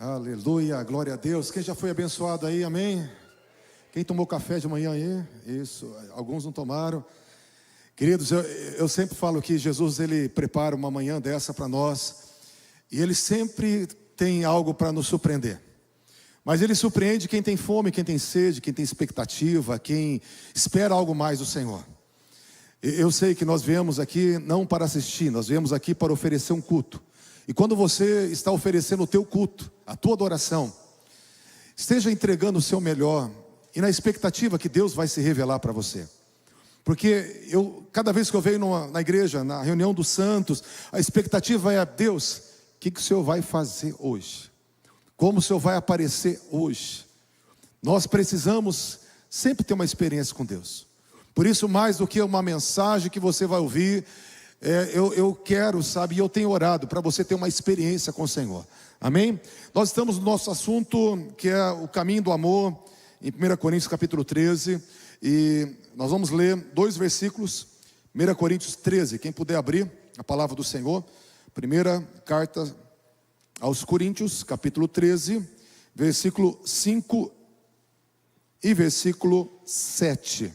Aleluia, glória a Deus. Quem já foi abençoado aí, amém? Quem tomou café de manhã aí? Isso, alguns não tomaram. Queridos, eu sempre falo que Jesus, Ele prepara uma manhã dessa para nós. E Ele sempre tem algo para nos surpreender. Mas Ele surpreende quem tem fome, quem tem sede, quem tem expectativa, quem espera algo mais do Senhor. Eu sei que nós viemos aqui não para assistir, nós viemos aqui para oferecer um culto. E quando você está oferecendo o teu culto, a tua adoração, esteja entregando o seu melhor e na expectativa que Deus vai se revelar para você. Porque cada vez que eu venho na igreja, na reunião dos santos, a expectativa é: Deus, o que o Senhor vai fazer hoje? Como o Senhor vai aparecer hoje? Nós precisamos sempre ter uma experiência com Deus. Por isso, mais do que uma mensagem que você vai ouvir, eu quero, sabe, e eu tenho orado para você ter uma experiência com o Senhor. Amém? Nós estamos no nosso assunto, que é o caminho do amor, em 1 Coríntios capítulo 13. E nós vamos ler 2 versículos, 1 Coríntios 13. Quem puder abrir a palavra do Senhor. Primeira carta aos Coríntios, capítulo 13, versículo 5 e versículo 7.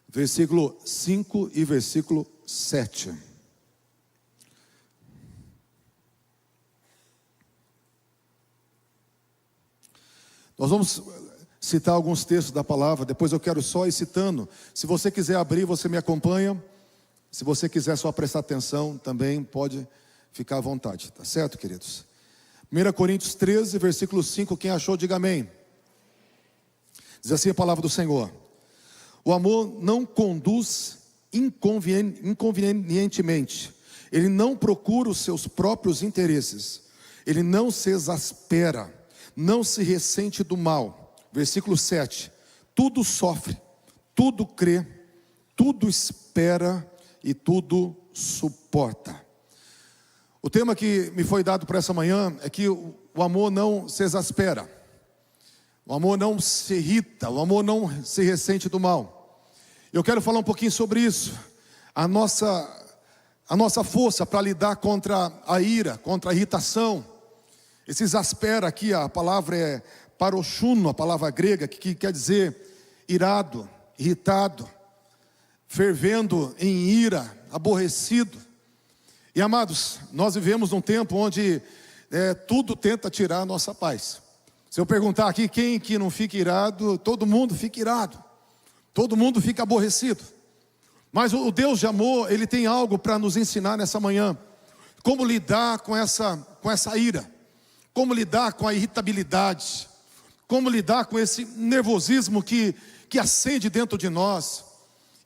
Versículo 5 e versículo 7. Nós vamos citar alguns textos da palavra, depois eu quero só ir citando. Se você quiser abrir, você me acompanha. Se você quiser só prestar atenção, também pode ficar à vontade, tá certo, queridos? 1 Coríntios 13, versículo 5, quem achou, diga amém. Diz assim a palavra do Senhor: o amor não conduz inconvenientemente, ele não procura os seus próprios interesses, ele não se exaspera, não se ressente do mal. Versículo 7, tudo sofre, tudo crê, tudo espera e tudo suporta. O tema que me foi dado para essa manhã é que o amor não se exaspera, o amor não se irrita, o amor não se ressente do mal. Eu quero falar um pouquinho sobre isso. A nossa força para lidar contra a ira, contra a irritação. Esse exaspera aqui, a palavra é parochuno, a palavra grega, que quer dizer irado, irritado, fervendo em ira, aborrecido. E amados, nós vivemos num tempo onde tudo tenta tirar a nossa paz. Se eu perguntar aqui quem que não fica irado, todo mundo fica irado, todo mundo fica aborrecido. Mas o Deus de amor, Ele tem algo para nos ensinar nessa manhã. Como lidar com essa ira, como lidar com a irritabilidade, como lidar com esse nervosismo que acende dentro de nós.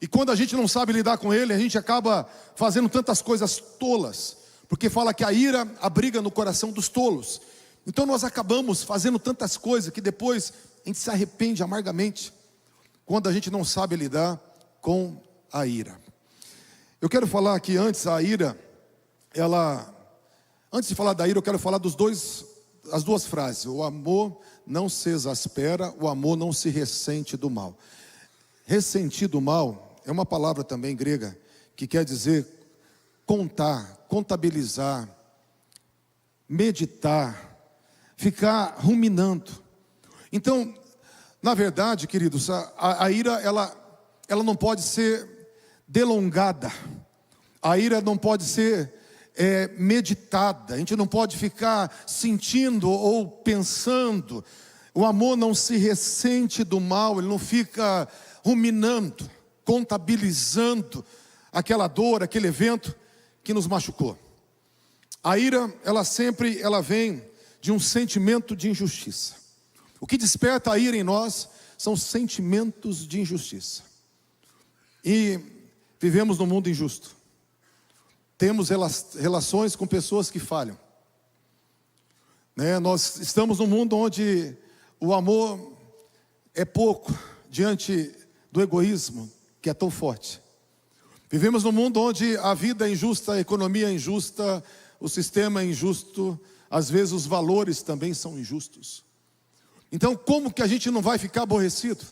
E quando a gente não sabe lidar com ele, a gente acaba fazendo tantas coisas tolas, porque fala que a ira abriga no coração dos tolos. Então nós acabamos fazendo tantas coisas que depois a gente se arrepende amargamente, quando a gente não sabe lidar com a ira. Eu quero falar aqui antes, a ira, antes de falar da ira, eu quero falar as duas frases: o amor não se exaspera, o amor não se ressente do mal. Ressentir do mal é uma palavra também grega, que quer dizer contar, contabilizar, meditar, ficar ruminando. Então, na verdade, queridos, a ira, ela não pode ser delongada. A ira não pode ser meditada. A gente não pode ficar sentindo ou pensando. O amor não se ressente do mal, ele não fica ruminando, contabilizando aquela dor, aquele evento que nos machucou. A ira, ela vem de um sentimento de injustiça. O que desperta a ira em nós são sentimentos de injustiça. E vivemos num mundo injusto. Temos relações com pessoas que falham. Nós estamos num mundo onde o amor é pouco diante do egoísmo que é tão forte. Vivemos num mundo onde a vida é injusta, a economia é injusta, o sistema é injusto, às vezes os valores também são injustos. Então, como que a gente não vai ficar aborrecido?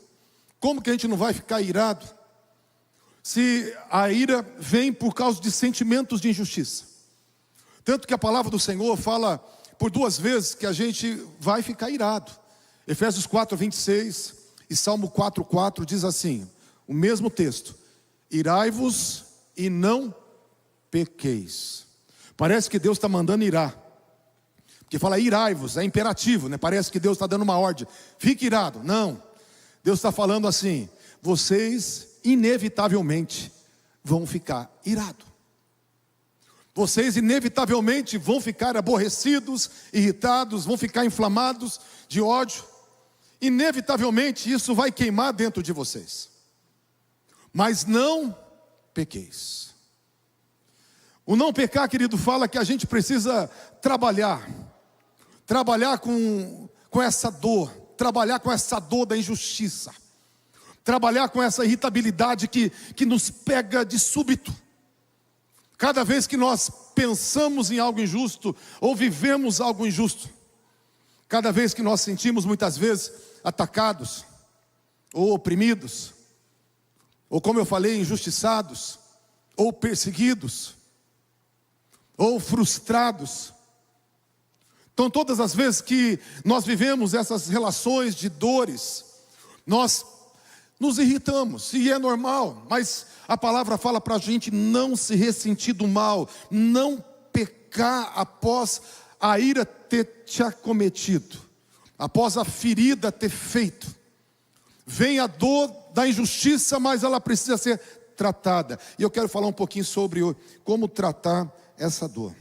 Como que a gente não vai ficar irado? Se a ira vem por causa de sentimentos de injustiça. Tanto que a palavra do Senhor fala por duas vezes que a gente vai ficar irado. Efésios 4:26 e Salmo 4:4 diz assim, o mesmo texto: irai-vos e não pequeis. Parece que Deus está mandando irar, porque fala irai-vos, é imperativo, né? Parece que Deus está dando uma ordem, fique irado. Não, Deus está falando assim: vocês inevitavelmente vão ficar irados. Vocês inevitavelmente vão ficar aborrecidos, irritados, vão ficar inflamados de ódio. Inevitavelmente isso vai queimar dentro de vocês. Mas não pequeis. O não pecar, querido, fala que a gente precisa trabalhar com essa dor, trabalhar com essa dor da injustiça, trabalhar com essa irritabilidade que nos pega de súbito. Cada vez que nós pensamos em algo injusto, ou vivemos algo injusto, cada vez que nós sentimos muitas vezes atacados, ou oprimidos, ou como eu falei, injustiçados, ou perseguidos, ou frustrados. Então todas as vezes que nós vivemos essas relações de dores, nós nos irritamos, e é normal, mas a palavra fala para a gente não se ressentir do mal, não pecar após a ira ter te acometido, após a ferida ter feito. Vem a dor da injustiça, mas ela precisa ser tratada. E eu quero falar um pouquinho sobre como tratar essa dor.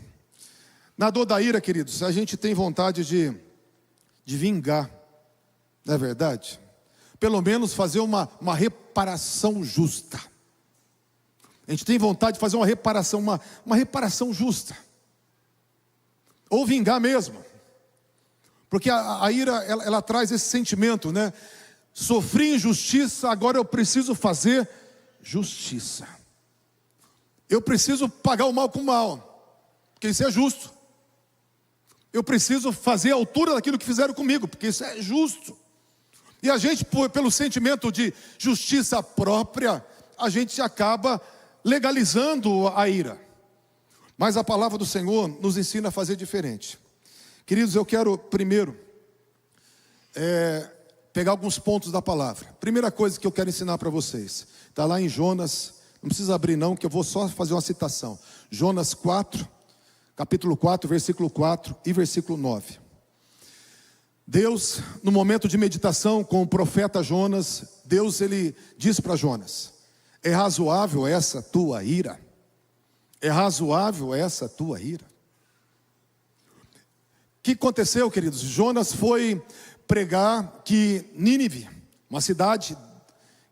Na dor da ira, queridos, a gente tem vontade de vingar, não é verdade? Pelo menos fazer uma reparação justa. A gente tem vontade de fazer uma reparação justa. Ou vingar mesmo. Porque a ira, ela traz esse sentimento, né? Sofri injustiça, agora eu preciso fazer justiça. Eu preciso pagar o mal com o mal, porque isso é justo. Eu preciso fazer a altura daquilo que fizeram comigo, porque isso é justo. E a gente, pelo sentimento de justiça própria, a gente acaba legalizando a ira. Mas a palavra do Senhor nos ensina a fazer diferente. Queridos, eu quero primeiro pegar alguns pontos da palavra. Primeira coisa que eu quero ensinar para vocês, está lá em Jonas, não precisa abrir não, que eu vou só fazer uma citação. Jonas 4, capítulo 4, versículo 4 e versículo 9. Deus, no momento de meditação com o profeta Jonas, Deus ele diz para Jonas: é razoável essa tua ira? É razoável essa tua ira? O que aconteceu, queridos? Jonas foi pregar que Nínive, uma cidade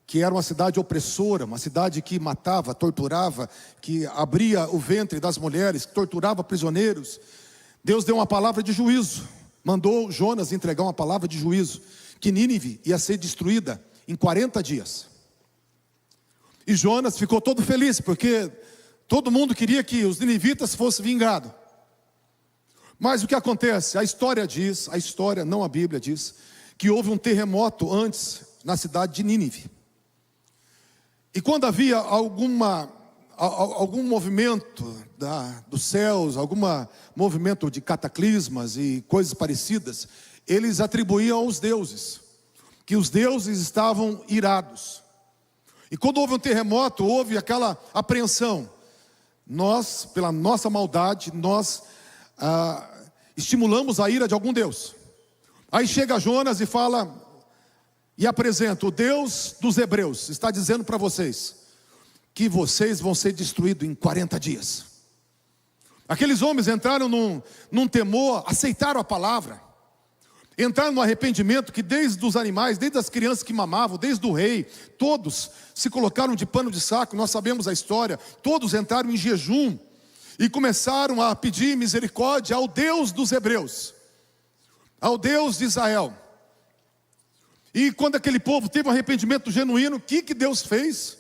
que era uma cidade opressora, uma cidade que matava, torturava, que abria o ventre das mulheres, que torturava prisioneiros. Deus deu uma palavra de juízo, mandou Jonas entregar uma palavra de juízo, que Nínive ia ser destruída em 40 dias. E Jonas ficou todo feliz, porque todo mundo queria que os ninivitas fossem vingados. Mas o que acontece? A história diz, não a Bíblia diz, que houve um terremoto antes na cidade de Nínive. E quando havia algum movimento dos céus, algum movimento de cataclismas e coisas parecidas, eles atribuíam aos deuses, que os deuses estavam irados. E quando houve um terremoto, houve aquela apreensão. Nós, pela nossa maldade, nós estimulamos a ira de algum Deus. Aí chega Jonas e fala, e apresenta: o Deus dos hebreus está dizendo para vocês que vocês vão ser destruídos em 40 dias. Aqueles homens entraram num temor, aceitaram a palavra, entraram no arrependimento, que desde os animais, desde as crianças que mamavam, desde o rei, todos se colocaram de pano de saco. Nós sabemos a história. Todos entraram em jejum e começaram a pedir misericórdia ao Deus dos hebreus, ao Deus de Israel. E quando aquele povo teve um arrependimento genuíno, o que Deus fez?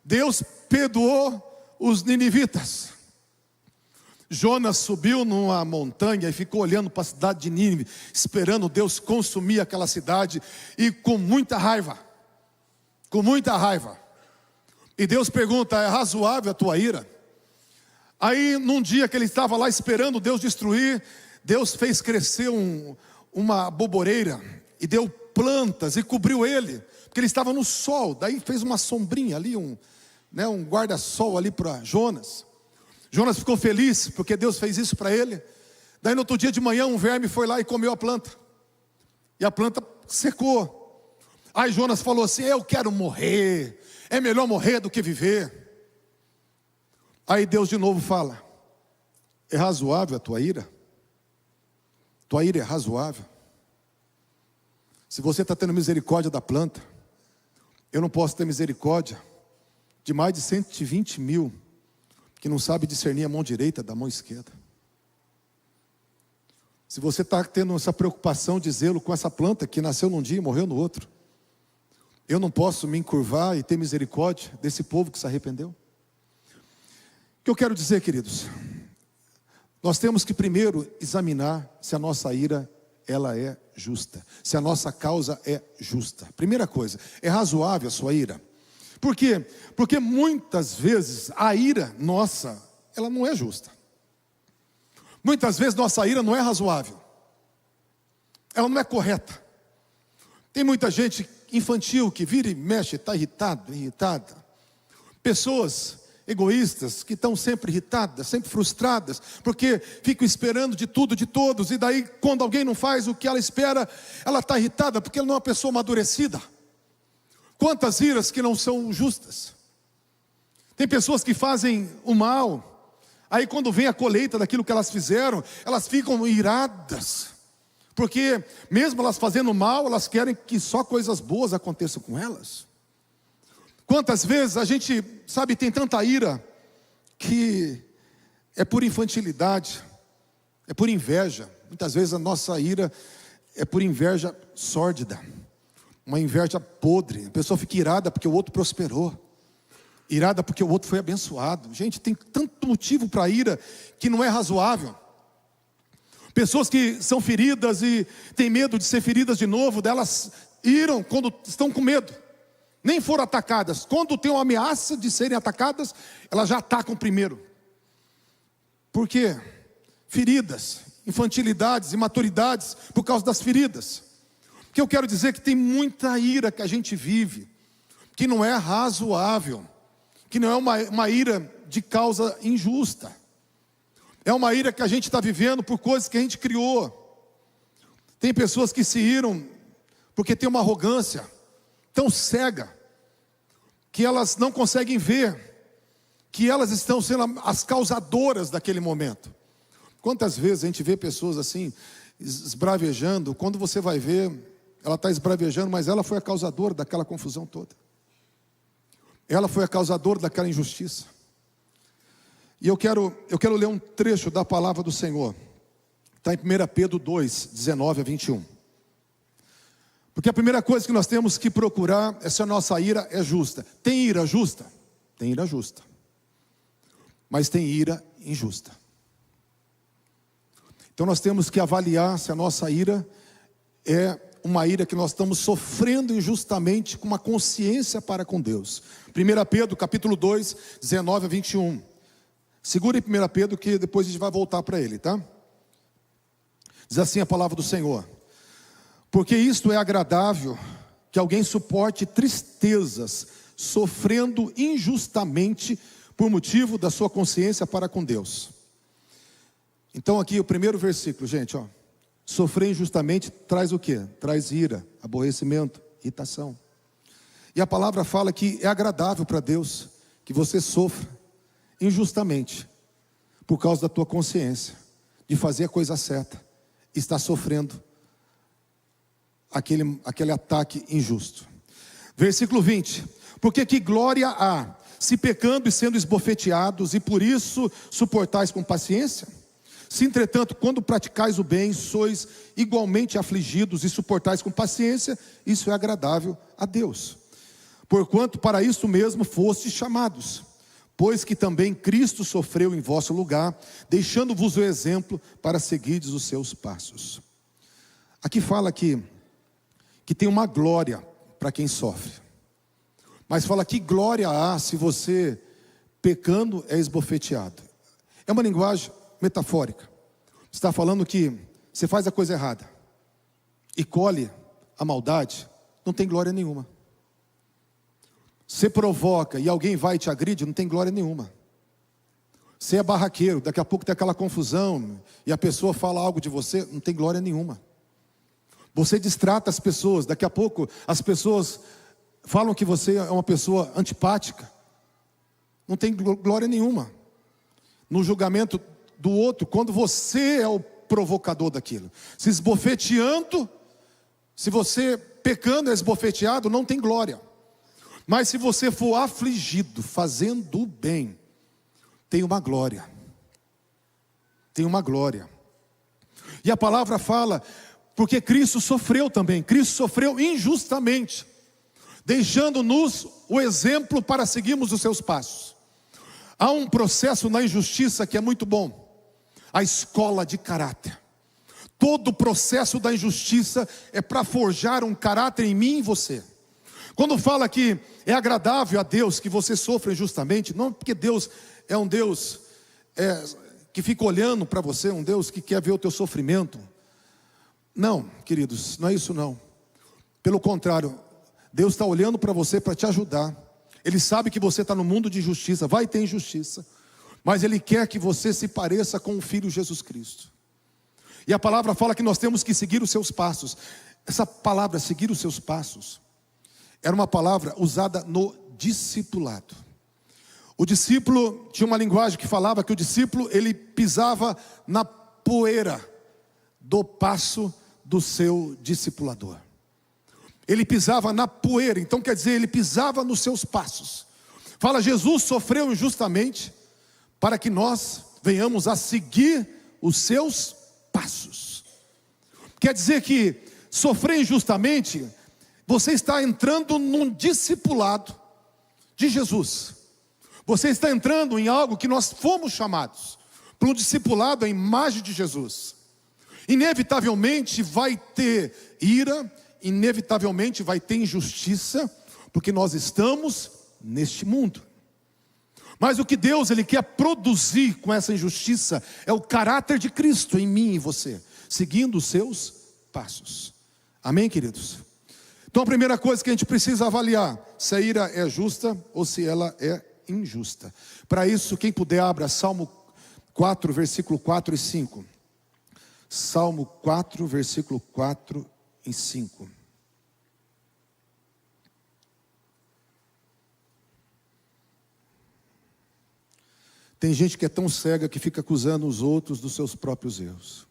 Deus perdoou os ninivitas. Jonas subiu numa montanha e ficou olhando para a cidade de Nínive, esperando Deus consumir aquela cidade, e com muita raiva. E Deus pergunta: é razoável a tua ira? Aí num dia que ele estava lá esperando Deus destruir, Deus fez crescer uma boboreira e deu plantas e cobriu ele, porque ele estava no sol. Daí fez uma sombrinha ali, um guarda-sol ali para Jonas. Jonas ficou feliz porque Deus fez isso para ele. Daí no outro dia de manhã um verme foi lá e comeu a planta, e a planta secou. Aí Jonas falou assim: eu quero morrer, é melhor morrer do que viver. Aí Deus de novo fala: é razoável a tua ira? Tua ira é razoável? Se você está tendo misericórdia da planta, eu não posso ter misericórdia de mais de 120 mil que não sabe discernir a mão direita da mão esquerda. Se você está tendo essa preocupação de zelo com essa planta que nasceu num dia e morreu no outro, eu não posso me encurvar e ter misericórdia desse povo que se arrependeu? O que eu quero dizer, queridos, nós temos que primeiro examinar se a nossa ira ela é justa, se a nossa causa é justa. Primeira coisa, é razoável a sua ira? Por quê? Porque muitas vezes a ira nossa, ela não é justa. Muitas vezes nossa ira não é razoável, ela não é correta. Tem muita gente infantil que vira e mexe, está irritada. Pessoas egoístas que estão sempre irritadas, sempre frustradas, porque ficam esperando de tudo, de todos, e daí quando alguém não faz o que ela espera, ela está irritada, porque ela não é uma pessoa amadurecida. Quantas iras que não são justas? Tem pessoas que fazem o mal, aí quando vem a colheita daquilo que elas fizeram, elas ficam iradas, porque mesmo elas fazendo mal, elas querem que só coisas boas aconteçam com elas. Quantas vezes a gente, tem tanta ira, que é por infantilidade, é por inveja. Muitas vezes a nossa ira é por inveja sórdida, uma inveja podre. A pessoa fica irada porque o outro prosperou, irada porque o outro foi abençoado. Gente, tem tanto motivo para ira que não é razoável. Pessoas que são feridas e têm medo de ser feridas de novo, delas iram quando estão com medo. Nem foram atacadas. Quando tem uma ameaça de serem atacadas, elas já atacam primeiro. Por quê? Feridas, infantilidades, imaturidades, por causa das feridas. O que eu quero dizer é que tem muita ira que a gente vive, que não é razoável, que não é uma ira de causa injusta. É uma ira que a gente está vivendo por coisas que a gente criou. Tem pessoas que se iram porque tem uma arrogância tão cega, que elas não conseguem ver que elas estão sendo as causadoras daquele momento. Quantas vezes a gente vê pessoas assim, esbravejando, quando você vai ver, ela está esbravejando, mas ela foi a causadora daquela confusão toda. Ela foi a causadora daquela injustiça. E eu quero ler um trecho da palavra do Senhor. Está em 1 Pedro 2, 19 a 21. Porque a primeira coisa que nós temos que procurar é se a nossa ira é justa. Tem ira justa? Tem ira justa. Mas tem ira injusta. Então nós temos que avaliar se a nossa ira é uma ira que nós estamos sofrendo injustamente, com uma consciência para com Deus. 1 Pedro capítulo 2, 19 a 21. Segure em 1 Pedro que depois a gente vai voltar para ele, tá? Diz assim a palavra do Senhor: porque isto é agradável, que alguém suporte tristezas, sofrendo injustamente, por motivo da sua consciência para com Deus. Então aqui o primeiro versículo, gente, sofrer injustamente traz o quê? Traz ira, aborrecimento, irritação. E a palavra fala que é agradável para Deus que você sofra injustamente, por causa da tua consciência, de fazer a coisa certa, e está sofrendo aquele ataque injusto. Versículo 20: porque que glória há, se pecando e sendo esbofeteados, e por isso suportais com paciência? Se entretanto, quando praticais o bem, sois igualmente afligidos e suportais com paciência, isso é agradável a Deus. Porquanto para isso mesmo fostes chamados, pois que também Cristo sofreu em vosso lugar, deixando-vos o exemplo para seguirdes os seus passos. Aqui fala que tem uma glória para quem sofre, mas fala que glória há se você, pecando, é esbofeteado. É uma linguagem metafórica, está falando que você faz a coisa errada e colhe a maldade, não tem glória nenhuma. Você provoca e alguém vai e te agride, não tem glória nenhuma. Você é barraqueiro, daqui a pouco tem aquela confusão e a pessoa fala algo de você, não tem glória nenhuma. Você distrata as pessoas, daqui a pouco as pessoas falam que você é uma pessoa antipática, não tem glória nenhuma. No julgamento do outro, quando você é o provocador daquilo, se esbofeteando, se você pecando é esbofeteado, não tem glória. Mas se você for afligido, fazendo o bem, tem uma glória. Tem uma glória. E a palavra fala, porque Cristo sofreu também. Cristo sofreu injustamente, deixando-nos o exemplo para seguirmos os seus passos. Há um processo na injustiça que é muito bom. A escola de caráter. Todo o processo da injustiça é para forjar um caráter em mim e em você. Quando fala que é agradável a Deus que você sofra injustamente, não porque Deus é um Deus que fica olhando para você, um Deus que quer ver o teu sofrimento. Não, queridos, não é isso não. Pelo contrário, Deus está olhando para você para te ajudar. Ele sabe que você está no mundo de injustiça, vai ter injustiça, mas Ele quer que você se pareça com o Filho Jesus Cristo. E a palavra fala que nós temos que seguir os seus passos. Essa palavra, seguir os seus passos, era uma palavra usada no discipulado. O discípulo tinha uma linguagem que falava que o discípulo, ele pisava na poeira do passo do seu discipulador. Ele pisava na poeira, então quer dizer, ele pisava nos seus passos. Fala, Jesus sofreu injustamente para que nós venhamos a seguir os seus passos. Quer dizer que sofrer injustamente, você está entrando num discipulado de Jesus. Você está entrando em algo que nós fomos chamados para um discipulado à imagem de Jesus. Inevitavelmente vai ter ira, inevitavelmente vai ter injustiça, porque nós estamos neste mundo. Mas o que Deus Ele quer produzir com essa injustiça é o caráter de Cristo em mim e você, seguindo os seus passos. Amém, queridos? Então a primeira coisa que a gente precisa avaliar, se a ira é justa ou se ela é injusta. Para isso, quem puder, abra Salmo 4, versículo 4 e 5. Salmo 4, versículo 4 e 5. Tem gente que é tão cega que fica acusando os outros dos seus próprios erros.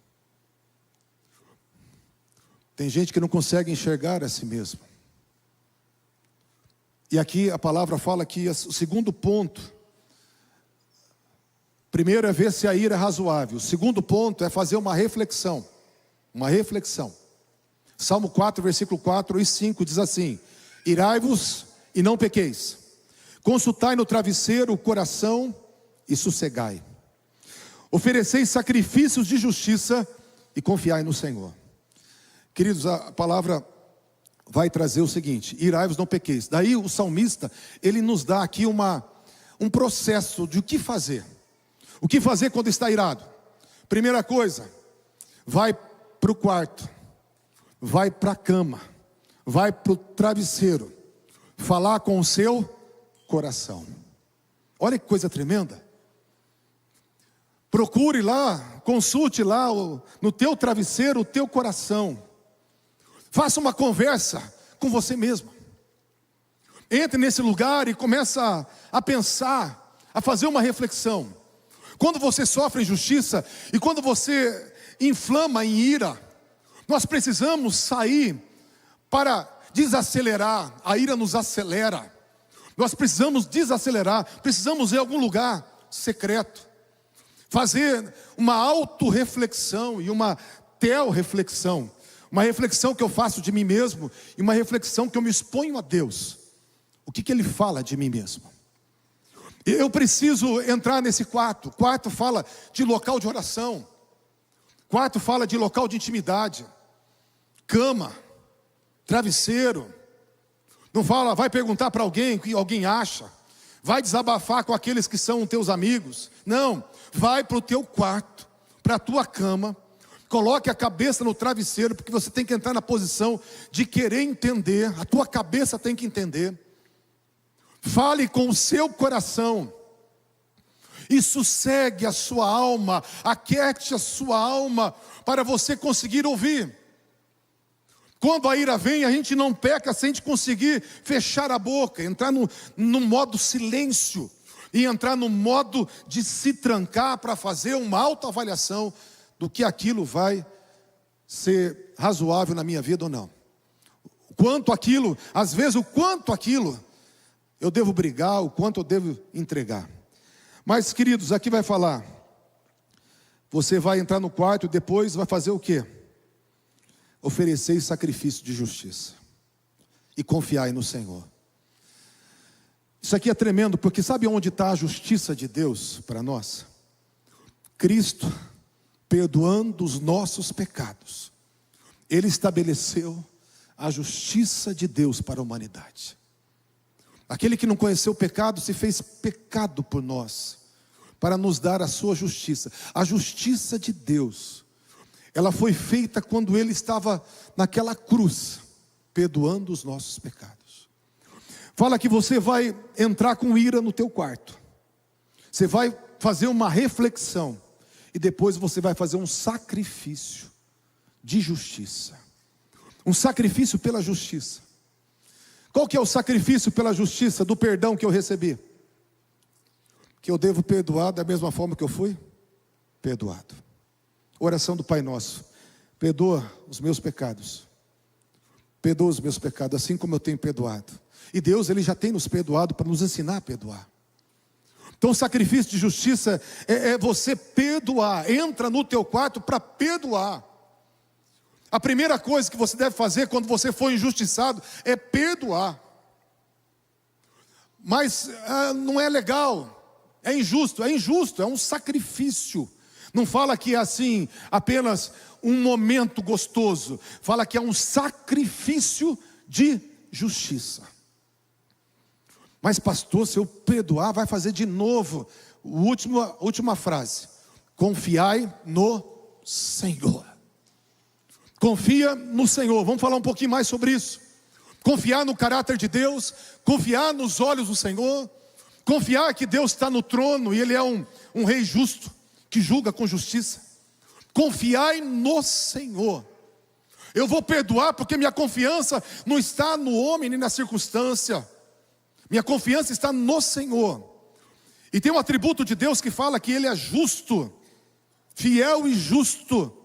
Tem gente que não consegue enxergar a si mesmo. E aqui a palavra fala que o segundo ponto, primeiro é ver se a ira é razoável. O segundo ponto é fazer uma reflexão. Uma reflexão. Salmo 4, versículo 4 e 5 diz assim: irai-vos e não pequeis. Consultai no travesseiro o coração e sossegai. Ofereceis sacrifícios de justiça e confiai no Senhor. Queridos, a palavra vai trazer o seguinte: irai-vos, não pequeis. Daí o salmista, ele nos dá aqui um processo de o que fazer. O que fazer quando está irado? Primeira coisa, vai para o quarto, vai para a cama, vai para o travesseiro, falar com o seu coração. Olha que coisa tremenda. Procure lá, consulte lá no teu travesseiro o teu coração. Faça uma conversa com você mesmo. Entre nesse lugar e começa a pensar, a fazer uma reflexão. Quando você sofre injustiça e quando você inflama em ira, nós precisamos sair para desacelerar. A ira nos acelera. Nós precisamos desacelerar, precisamos ir a algum lugar secreto. Fazer uma autorreflexão e uma teorreflexão. Uma reflexão que eu faço de mim mesmo e uma reflexão que eu me exponho a Deus. O que Ele fala de mim mesmo? Eu preciso entrar nesse quarto. Quarto fala de local de oração. Quarto fala de local de intimidade. Cama, travesseiro. Não fala, vai perguntar para alguém o que alguém acha. Vai desabafar com aqueles que são teus amigos. Não, vai para o teu quarto. para a tua cama, coloque a cabeça no travesseiro, porque você tem que entrar na posição de querer entender, a tua cabeça tem que entender. Fale com o seu coração, e sossegue a sua alma, aquiete a sua alma, para você conseguir ouvir. Quando a ira vem, a gente não peca sem a gente conseguir fechar a boca, entrar no modo silêncio, e entrar no modo de se trancar para fazer uma autoavaliação do que aquilo vai ser razoável na minha vida ou não. O quanto aquilo, às vezes o quanto aquilo eu devo brigar, o quanto eu devo entregar. Mas queridos, aqui vai falar, você vai entrar no quarto e depois vai fazer o quê? Oferecer sacrifício de justiça e confiar no Senhor. Isso aqui é tremendo, porque sabe onde está a justiça de Deus para nós? Cristo perdoando os nossos pecados, Ele estabeleceu a justiça de Deus para a humanidade. Aquele que não conheceu o pecado se fez pecado por nós, para nos dar a sua justiça. A justiça de Deus, ela foi feita quando Ele estava naquela cruz, perdoando os nossos pecados. Fala que você vai entrar com ira no teu quarto, você vai fazer uma reflexão, e depois você vai fazer um sacrifício de justiça. Um sacrifício pela justiça. Qual que é o sacrifício pela justiça do perdão que eu recebi? Que eu devo perdoar da mesma forma que eu fui perdoado. Oração do Pai Nosso: perdoa os meus pecados. Perdoa os meus pecados, assim como eu tenho perdoado. E Deus, Ele já tem nos perdoado para nos ensinar a perdoar. Então o sacrifício de justiça é você perdoar. Entra no teu quarto para perdoar. A primeira coisa que você deve fazer quando você for injustiçado é perdoar. Mas não é legal, é injusto, é um sacrifício. Não fala que é assim, apenas um momento gostoso. Fala que é um sacrifício de justiça. Mas pastor, se eu perdoar, vai fazer de novo. Última frase: confiai no Senhor. Confia no Senhor. Vamos falar um pouquinho mais sobre isso. Confiar no caráter de Deus, confiar nos olhos do Senhor, confiar que Deus está no trono e Ele é um rei justo, que julga com justiça. Confiai no Senhor. Eu vou perdoar porque minha confiança não está no homem nem na circunstância. Minha confiança está no Senhor. E tem um atributo de Deus que fala que Ele é justo, fiel e justo.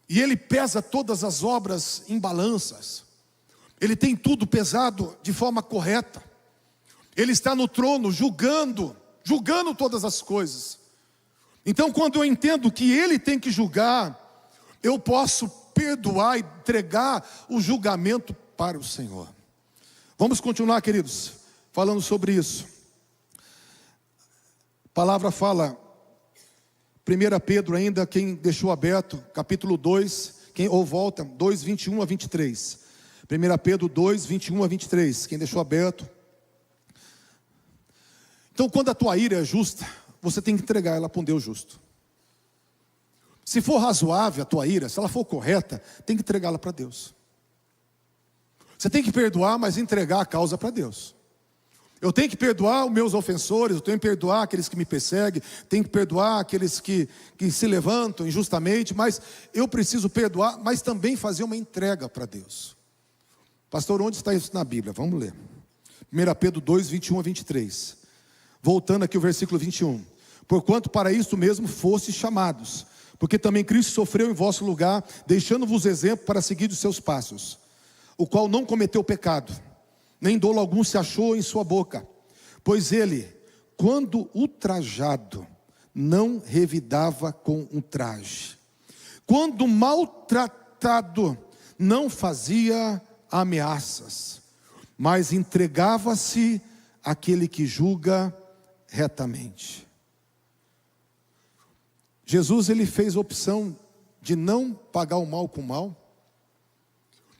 E Ele pesa todas as obras em balanças. Ele tem tudo pesado de forma correta. Ele está no trono julgando todas as coisas. Então quando eu entendo que Ele tem que julgar, eu posso perdoar e entregar o julgamento para o Senhor. Vamos continuar, queridos, falando sobre isso. A palavra fala, 1 Pedro ainda, quem deixou aberto, capítulo 2, volta, 2, 21 a 23. 1 Pedro 2, 21 a 23, quem deixou aberto. Então quando a tua ira é justa, você tem que entregar ela para um Deus justo. Se for razoável a tua ira, se ela for correta, tem que entregá-la para Deus. Você tem que perdoar, mas entregar a causa para Deus. Eu tenho que perdoar os meus ofensores, eu tenho que perdoar aqueles que me perseguem, tenho que perdoar aqueles que se levantam injustamente, mas eu preciso perdoar, mas também fazer uma entrega para Deus. Pastor, onde está isso na Bíblia? Vamos ler. 1 Pedro 2, 21 a 23. Voltando aqui o versículo 21. Porquanto para isto mesmo fostes chamados, porque também Cristo sofreu em vosso lugar, deixando-vos exemplo para seguir os seus passos, o qual não cometeu pecado, nem dolo algum se achou em sua boca. Pois ele, quando ultrajado, não revidava com um traje. Quando maltratado, não fazia ameaças, mas entregava-se àquele que julga retamente. Jesus, ele fez a opção de não pagar o mal com o mal.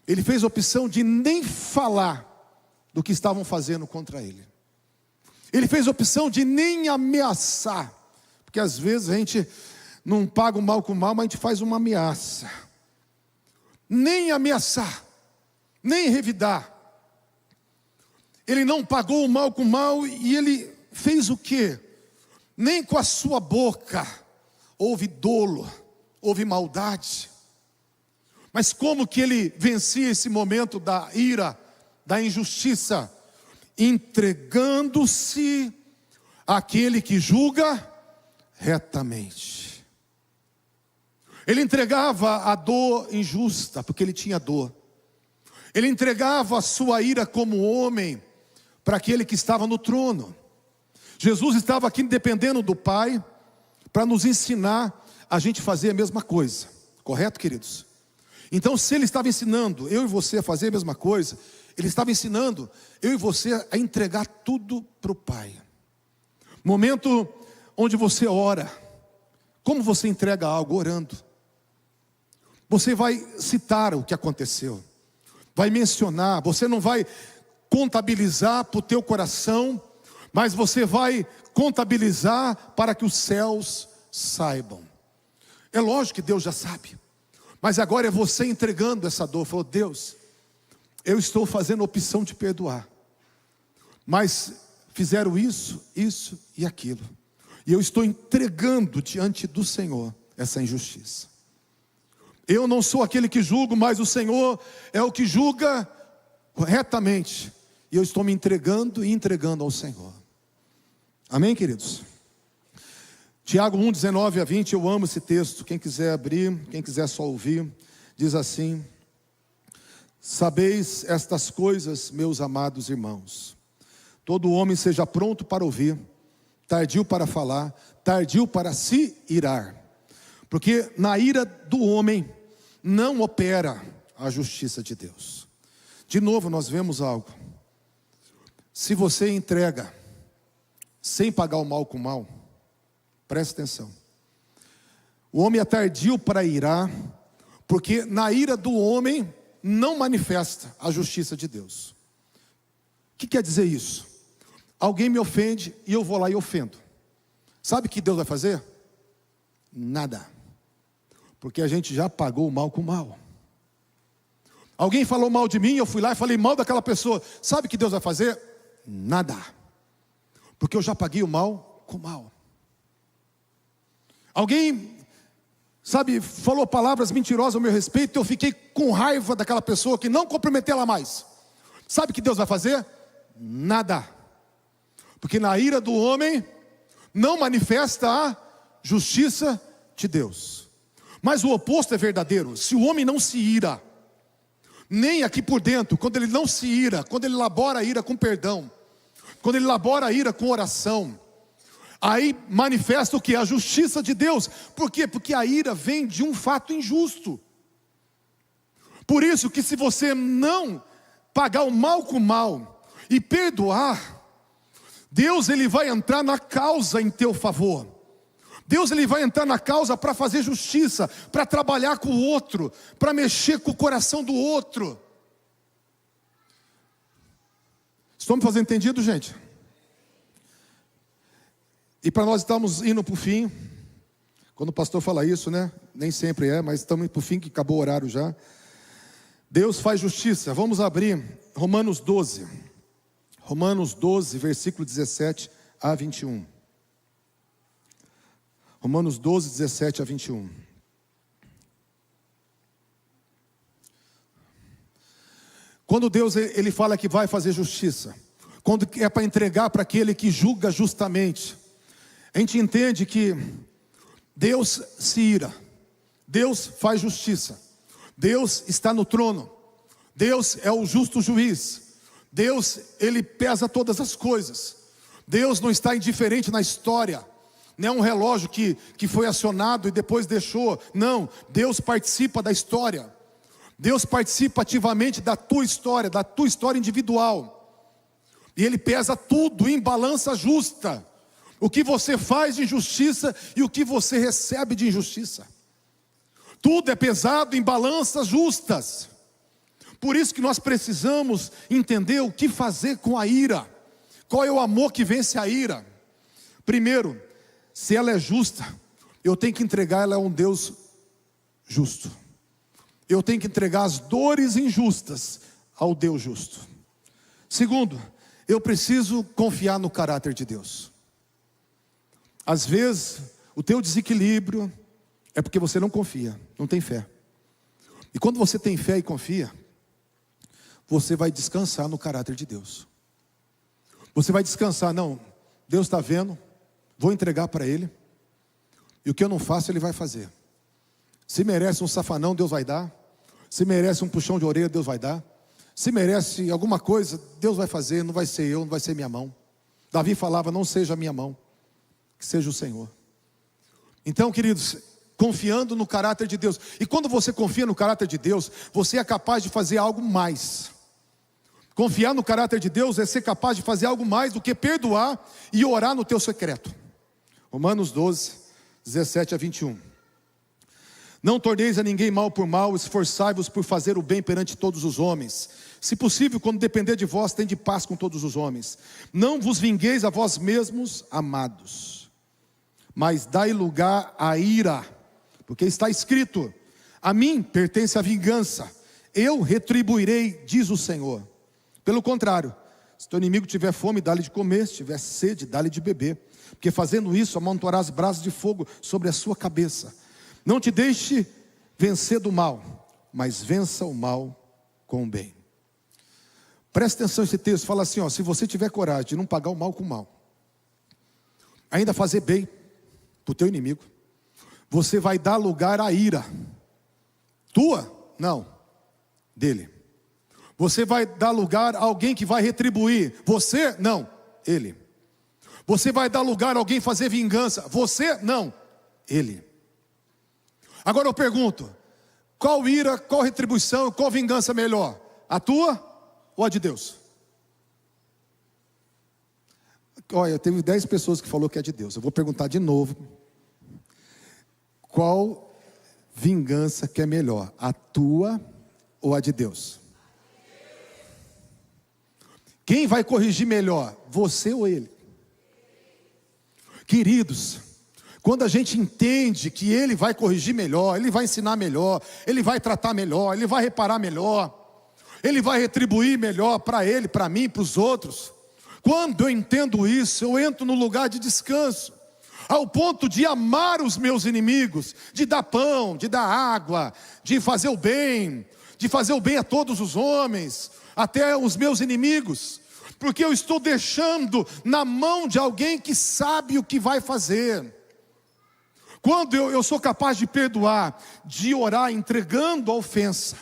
Ele fez a opção de nem falar do que estavam fazendo contra ele. Ele fez a opção de nem ameaçar, porque às vezes a gente não paga o mal com o mal, mas a gente faz uma ameaça. Nem ameaçar, nem revidar. Ele não pagou o mal com o mal e ele fez o quê? Nem com a sua boca houve dolo, houve maldade. Mas como que ele vencia esse momento da ira, da injustiça? Entregando-se àquele que julga retamente. Ele entregava a dor injusta, porque ele tinha dor. Ele entregava a sua ira como homem para aquele que estava no trono. Jesus estava aqui dependendo do Pai para nos ensinar a gente fazer a mesma coisa. Correto, queridos? Então, se ele estava ensinando eu e você a fazer a mesma coisa, ele estava ensinando eu e você a entregar tudo para o Pai. Momento onde você ora. Como você entrega algo? Orando. Você vai citar o que aconteceu. Vai mencionar. Você não vai contabilizar para o teu coração, mas você vai contabilizar para que os céus saibam. É lógico que Deus já sabe. Mas agora é você entregando essa dor. Falou: Deus, eu estou fazendo a opção de perdoar. Mas fizeram isso, isso e aquilo. E eu estou entregando diante do Senhor essa injustiça. Eu não sou aquele que julgo, mas o Senhor é o que julga retamente. E eu estou me entregando e entregando ao Senhor. Amém, queridos? Tiago 1, 19 a 20, eu amo esse texto. Quem quiser abrir, quem quiser só ouvir, diz assim: sabeis estas coisas, meus amados irmãos. Todo homem seja pronto para ouvir, tardio para falar, tardio para se irar. Porque na ira do homem não opera a justiça de Deus. De novo nós vemos algo. Se você entrega sem pagar o mal com o mal, preste atenção. O homem é tardio para irar, porque na ira do homem não manifesta a justiça de Deus. O que quer dizer isso? Alguém me ofende e eu vou lá e ofendo. Sabe o que Deus vai fazer? Nada. Porque a gente já pagou o mal com o mal. Alguém falou mal de mim, eu fui lá e falei mal daquela pessoa. Sabe o que Deus vai fazer? Nada. Porque eu já paguei o mal com o mal. Alguém, sabe, falou palavras mentirosas ao meu respeito, eu fiquei com raiva daquela pessoa que não cumprimentei ela mais. Sabe o que Deus vai fazer? Nada. Porque na ira do homem não manifesta a justiça de Deus. Mas o oposto é verdadeiro. Se o homem não se ira, nem aqui por dentro, quando ele não se ira, quando ele elabora a ira com perdão, quando ele elabora a ira com oração, aí manifesta o que? A justiça de Deus. Por quê? Porque a ira vem de um fato injusto. Por isso que se você não pagar o mal com o mal e perdoar, Deus ele vai entrar na causa em teu favor. Deus ele vai entrar na causa para fazer justiça, para trabalhar com o outro, para mexer com o coração do outro. Estão me fazendo entendido, gente? E para nós estamos indo para o fim. Quando o pastor fala isso, né? Nem sempre é, mas estamos indo para o fim, que acabou o horário já. Deus faz justiça. Vamos abrir Romanos 12. Romanos 12, versículo 17 a 21. Romanos 12, 17 a 21. Quando Deus ele fala que vai fazer justiça, quando é para entregar para aquele que julga justamente, a gente entende que Deus se ira, Deus faz justiça, Deus está no trono, Deus é o justo juiz, Deus ele pesa todas as coisas, Deus não está indiferente na história. Não é um relógio que foi acionado e depois deixou. Não, Deus participa da história. Deus participa ativamente da tua história individual. E Ele pesa tudo em balança justa. O que você faz de injustiça e o que você recebe de injustiça. Tudo é pesado em balanças justas. Por isso que nós precisamos entender o que fazer com a ira. Qual é o amor que vence a ira? Primeiro, se ela é justa, eu tenho que entregar ela a um Deus justo. Eu tenho que entregar as dores injustas ao Deus justo. Segundo, eu preciso confiar no caráter de Deus. Às vezes, o teu desequilíbrio é porque você não confia, não tem fé. E quando você tem fé e confia, você vai descansar no caráter de Deus. Você vai descansar, não, Deus está vendo, vou entregar para Ele, e o que eu não faço, Ele vai fazer. Se merece um safanão, Deus vai dar. Se merece um puxão de orelha, Deus vai dar. Se merece alguma coisa, Deus vai fazer, não vai ser eu, não vai ser minha mão. Davi falava, não seja a minha mão, que seja o Senhor. Então, queridos, confiando no caráter de Deus. E quando você confia no caráter de Deus, você é capaz de fazer algo mais. Confiar no caráter de Deus é ser capaz de fazer algo mais do que perdoar e orar no teu secreto. Romanos 12, 17 a 21. Não torneis a ninguém mal por mal, esforçai-vos por fazer o bem perante todos os homens. Se possível, quando depender de vós, tende paz com todos os homens. Não vos vingueis a vós mesmos, amados, mas dai lugar à ira, porque está escrito, a mim pertence a vingança, eu retribuirei, diz o Senhor. Pelo contrário, se teu inimigo tiver fome, dá-lhe de comer, se tiver sede, dá-lhe de beber, porque fazendo isso, amontoarás brasas de fogo sobre a sua cabeça. Não te deixe vencer do mal, mas vença o mal com o bem. Presta atenção nesse texto, fala assim, ó, se você tiver coragem de não pagar o mal com o mal, ainda fazer bem para o teu inimigo, você vai dar lugar à ira. Tua? Não, dele. Você vai dar lugar a alguém que vai retribuir. Você? Não, ele. Você vai dar lugar a alguém fazer vingança. Você? Não, ele. Agora eu pergunto, qual ira, qual retribuição, qual vingança melhor? A tua ou a de Deus? Olha, teve 10 pessoas que falou que é de Deus. Eu vou perguntar de novo. Qual vingança que é melhor? A tua ou a de Deus? Quem vai corrigir melhor? Você ou ele? Queridos, quando a gente entende que Ele vai corrigir melhor, Ele vai ensinar melhor, Ele vai tratar melhor, Ele vai reparar melhor, Ele vai retribuir melhor para Ele, para mim, para os outros. Quando eu entendo isso, eu entro no lugar de descanso, ao ponto de amar os meus inimigos, de dar pão, de dar água, de fazer o bem a todos os homens, até os meus inimigos, porque eu estou deixando na mão de alguém que sabe o que vai fazer. Quando eu sou capaz de perdoar, de orar entregando a ofensa,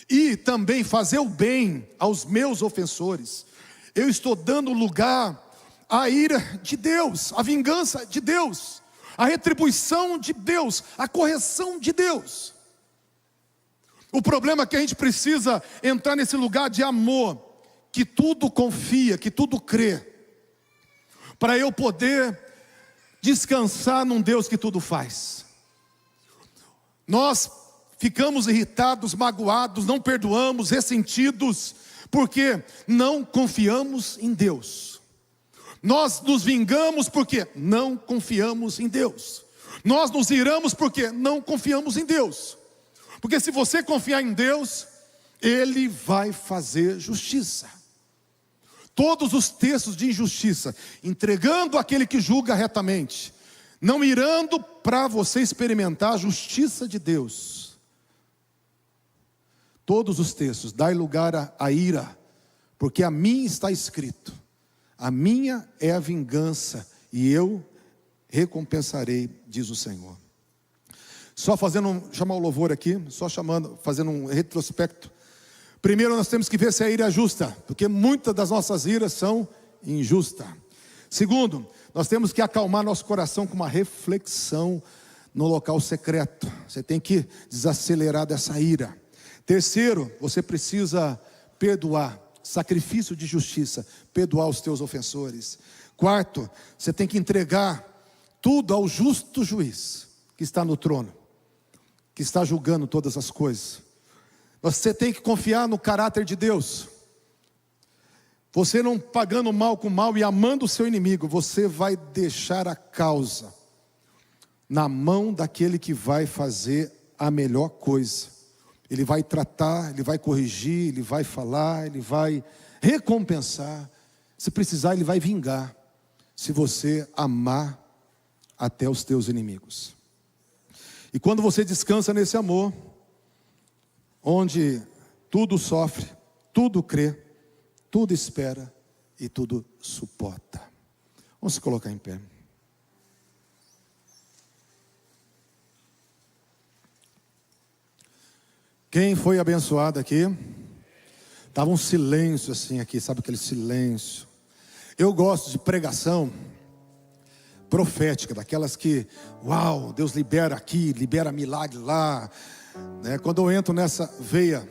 e também fazer o bem aos meus ofensores, eu estou dando lugar à ira de Deus, à vingança de Deus, à retribuição de Deus, à correção de Deus. O problema é que a gente precisa entrar nesse lugar de amor, que tudo confia, que tudo crê, para eu poder descansar num Deus que tudo faz. Nós ficamos irritados, magoados, não perdoamos, ressentidos, porque não confiamos em Deus. Nós nos vingamos porque não confiamos em Deus. Nós nos iramos porque não confiamos em Deus. Porque se você confiar em Deus, Ele vai fazer justiça. Todos os textos de injustiça, entregando aquele que julga retamente, não irando para você experimentar a justiça de Deus. Todos os textos, dai lugar à ira, porque a mim está escrito, a minha é a vingança, e eu recompensarei, diz o Senhor. Só chamar o louvor aqui, fazendo um retrospecto. Primeiro nós temos que ver se a ira é justa, porque muitas das nossas iras são injustas. Segundo, nós temos que acalmar nosso coração com uma reflexão no local secreto. Você tem que desacelerar dessa ira. Terceiro, você precisa perdoar, sacrifício de justiça, perdoar os teus ofensores. Quarto, você tem que entregar tudo ao justo juiz, que está no trono, que está julgando todas as coisas. Você tem que confiar no caráter de Deus. Você não pagando mal com mal e amando o seu inimigo, você vai deixar a causa na mão daquele que vai fazer a melhor coisa. Ele vai tratar, ele vai corrigir, ele vai falar, ele vai recompensar. Se precisar, ele vai vingar, se você amar até os teus inimigos. E quando você descansa nesse amor, onde tudo sofre, tudo crê, tudo espera e tudo suporta. Vamos se colocar em pé. Quem foi abençoado aqui? Estava um silêncio assim aqui, sabe aquele silêncio? Eu gosto de pregação profética, daquelas que, uau, Deus libera aqui, libera milagre lá, né? Quando eu entro nessa veia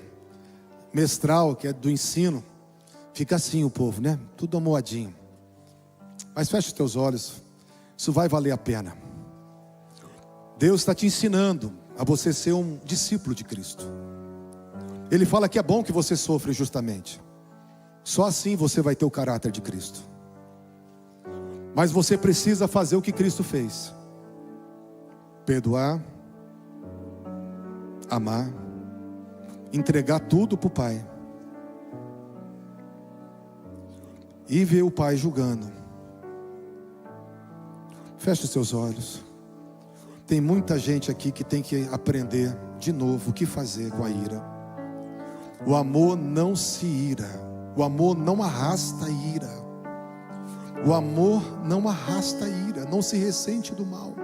mestral, que é do ensino, fica assim o povo, né? Tudo amoadinho. Mas fecha os teus olhos, isso vai valer a pena. Deus está te ensinando a você ser um discípulo de Cristo. Ele fala que é bom que você sofra justamente. Só assim você vai ter o caráter de Cristo. Mas você precisa fazer o que Cristo fez: perdoar, amar, entregar tudo para o Pai e ver o Pai julgando. Feche os seus olhos. Tem muita gente aqui que tem que aprender de novo o que fazer com a ira. O amor não se ira. O amor não arrasta ira. O amor não arrasta ira. Não se ressente do mal.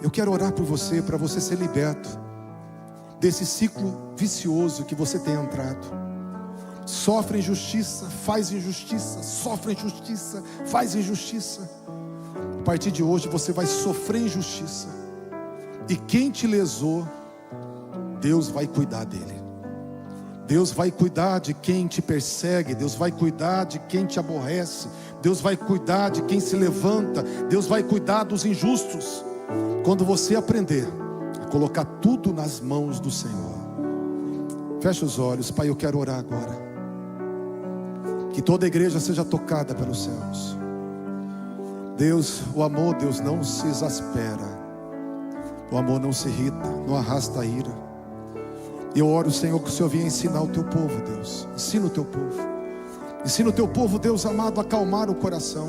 Eu quero orar por você, para você ser liberto desse ciclo vicioso que você tem entrado. Sofre injustiça, faz injustiça. Sofre injustiça, faz injustiça. A partir de hoje você vai sofrer injustiça. E quem te lesou, Deus vai cuidar dele. Deus vai cuidar de quem te persegue. Deus vai cuidar de quem te aborrece. Deus vai cuidar de quem se levanta. Deus vai cuidar dos injustos. Quando você aprender a colocar tudo nas mãos do Senhor. Fecha os olhos. Pai, eu quero orar agora. Que toda a igreja seja tocada pelos céus. Deus, o amor, Deus, não se exaspera. O amor não se irrita, não arrasta a ira. E eu oro, Senhor, que o Senhor venha ensinar o teu povo, Deus. Ensina o teu povo. Ensina o teu povo, Deus amado, a acalmar o coração.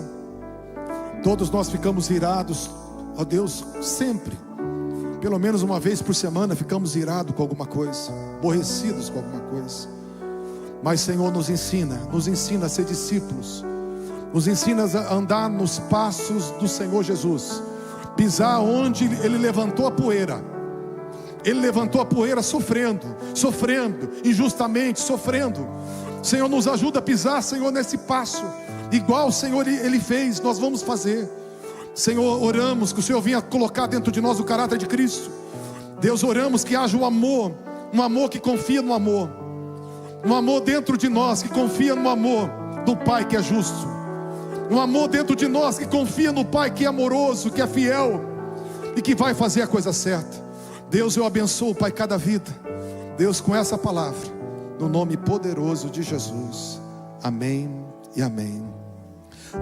Todos nós ficamos irados, ó Deus, sempre. Pelo menos uma vez por semana ficamos irados com alguma coisa, aborrecidos com alguma coisa. Mas, Senhor, nos ensina a ser discípulos. Nos ensina a andar nos passos do Senhor Jesus. Pisar onde Ele levantou a poeira. Ele levantou a poeira sofrendo, injustamente, sofrendo. Senhor, nos ajuda a pisar, Senhor, nesse passo. Igual, Senhor, Ele fez, nós vamos fazer. Senhor, oramos que o Senhor venha colocar dentro de nós o caráter de Cristo. Deus, oramos que haja um amor que confia no amor. Um amor dentro de nós que confia no amor do Pai que é justo. Um amor dentro de nós que confia no Pai que é amoroso, que é fiel e que vai fazer a coisa certa. Deus, eu abençoo, Pai, cada vida. Deus, com essa palavra, no nome poderoso de Jesus. Amém e amém.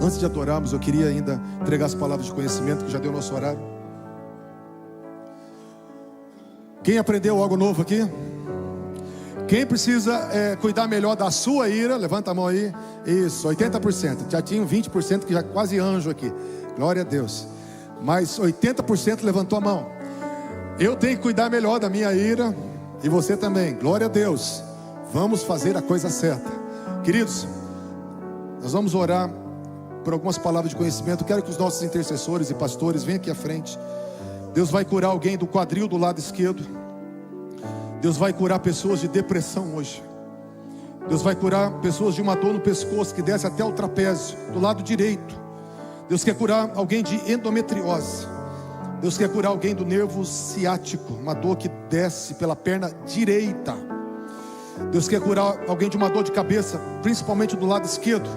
Antes de adorarmos, eu queria ainda entregar as palavras de conhecimento, que já deu nosso horário. Quem aprendeu algo novo aqui? Quem precisa cuidar melhor da sua ira? Levanta a mão aí. Isso, 80%. Já tinha 20% que já quase anjo aqui. Glória a Deus. Mas 80% levantou a mão. Eu tenho que cuidar melhor da minha ira. E você também. Glória a Deus. Vamos fazer a coisa certa. Queridos, nós vamos orar por algumas palavras de conhecimento. Quero que os nossos intercessores e pastores venham aqui à frente. Deus vai curar alguém do quadril do lado esquerdo. Deus vai curar pessoas de depressão hoje. Deus vai curar pessoas de uma dor no pescoço que desce até o trapézio, do lado direito. Deus quer curar alguém de endometriose. Deus quer curar alguém do nervo ciático, uma dor que desce pela perna direita. Deus quer curar alguém de uma dor de cabeça, principalmente do lado esquerdo.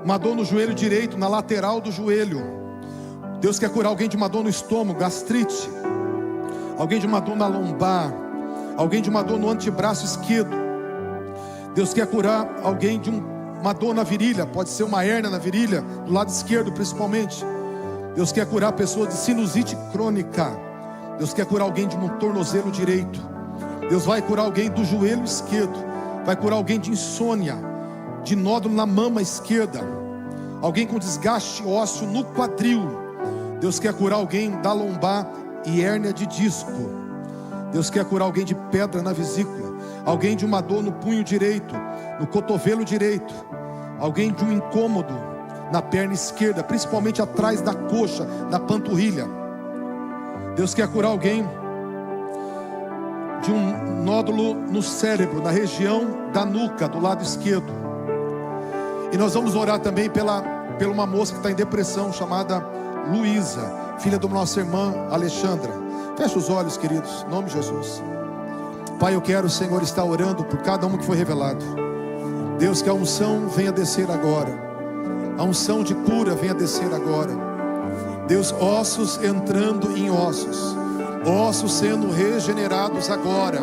Uma dor no joelho direito, na lateral do joelho. Deus quer curar alguém de uma dor no estômago, gastrite. Alguém de uma dor na lombar. Alguém de uma dor no antebraço esquerdo. Deus quer curar alguém de uma dor na virilha. Pode ser uma hérnia na virilha, do lado esquerdo principalmente. Deus quer curar pessoas de sinusite crônica. Deus quer curar alguém de um tornozelo direito. Deus vai curar alguém do joelho esquerdo. Vai curar alguém de insônia, de nódulo na mama esquerda, alguém com desgaste ósseo no quadril. Deus quer curar alguém da lombar e hérnia de disco. Deus quer curar alguém de pedra na vesícula, alguém de uma dor no punho direito, no cotovelo direito, alguém de um incômodo na perna esquerda, principalmente atrás da coxa, na panturrilha. Deus quer curar alguém de um nódulo no cérebro, na região da nuca, do lado esquerdo. E nós vamos orar também pela uma moça que está em depressão, chamada Luísa, filha da nossa irmã Alexandra. Fecha os olhos, queridos, em nome de Jesus. Pai, eu quero, Senhor, estar orando por cada um que foi revelado. Deus, que a unção venha descer agora, a unção de cura venha descer agora. Deus, ossos entrando em ossos, ossos sendo regenerados agora.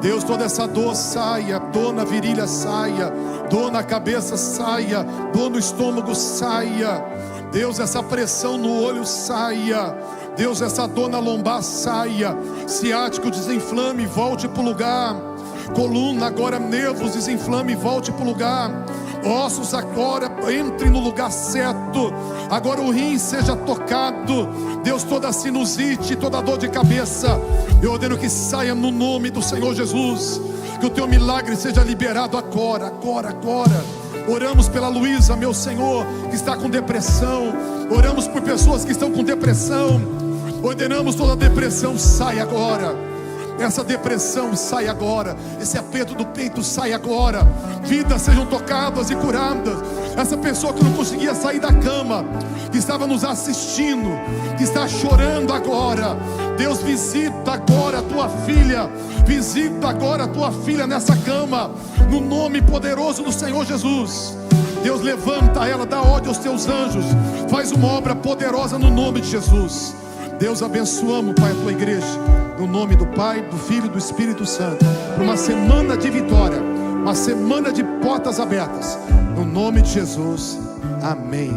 Deus, toda essa dor saia, dor na virilha saia, dor na cabeça saia, dor no estômago saia. Deus, essa pressão no olho saia. Deus, essa dor na lombar saia. Ciático, desinflame, volte para o lugar. Coluna agora, nervos, desinflame, volte para o lugar. Ossos agora, entre no lugar certo. Agora o rim seja tocado. Deus, toda sinusite, toda dor de cabeça, eu ordeno que saia no nome do Senhor Jesus. Que o teu milagre seja liberado agora, agora, agora. Oramos pela Luísa, meu Senhor, que está com depressão. Oramos por pessoas que estão com depressão. Ordenamos toda depressão, sai agora. Essa depressão sai agora. Esse aperto do peito sai agora. Vidas sejam tocadas e curadas. Essa pessoa que não conseguia sair da cama, que estava nos assistindo, que está chorando agora, Deus, visita agora a tua filha. Visita agora a tua filha nessa cama, no nome poderoso do Senhor Jesus. Deus, levanta ela, dá ordem aos teus anjos, faz uma obra poderosa no nome de Jesus. Deus, abençoamos, Pai, a tua igreja, no nome do Pai, do Filho e do Espírito Santo, por uma semana de vitória, uma semana de portas abertas, no nome de Jesus, amém.